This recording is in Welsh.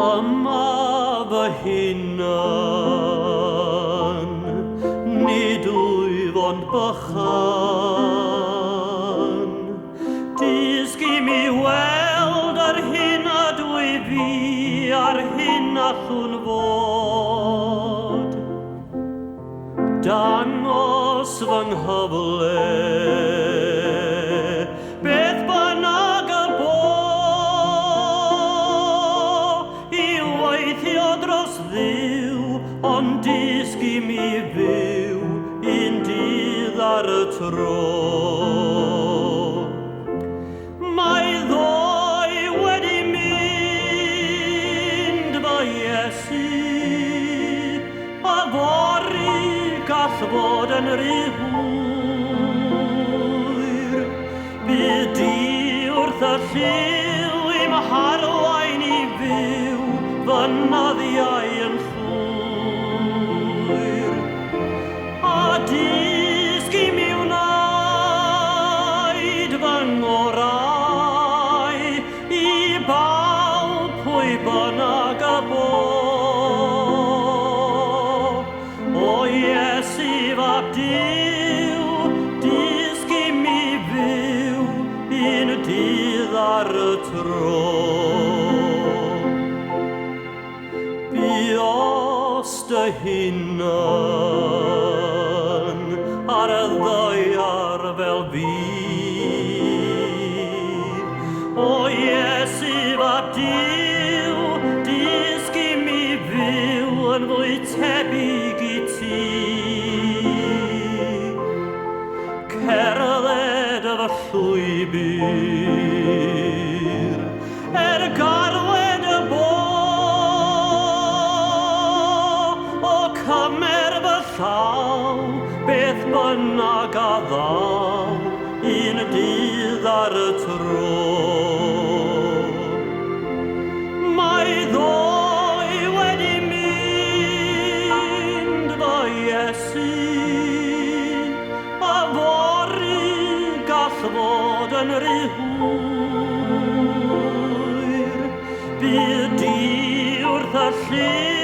Yma fy hunan, nid wyf ond bychan. Dysgu mi weld ar hyn a dwi fi, ar hyn allwn fod. Dangos fy nghyfle, beth bynnag y bo, I weithio dros ddiw, ond dysgu mi fyw un dydd ar y tro. Mae ddoi wedi mynd fy Iesu, a fori gall fod yn rhy hwyr. Bydd di wrth y lliw i'm harwain I fyw, fy nyddiau yn llwyr. A dysgu mi wneud fy ngorau I bawb pwy bynnag y bo. O Iesu fab Duw, dysgu mi fyw un dydd ar y tro. Buos dy hunan ar y ddaear fel fi. O Iesu fab Duw, dysgu mi fyw yn fwy tebyg I ti. Cerdded fy llwybr, garwed y bo, o cymer fy llaw, beth bynnag a ddaw, un dydd ar y tro. Mae ddoi wedi mynd fy Iesu, a fori gall fod yn rhy hwyr. Bydd di wrth y lliw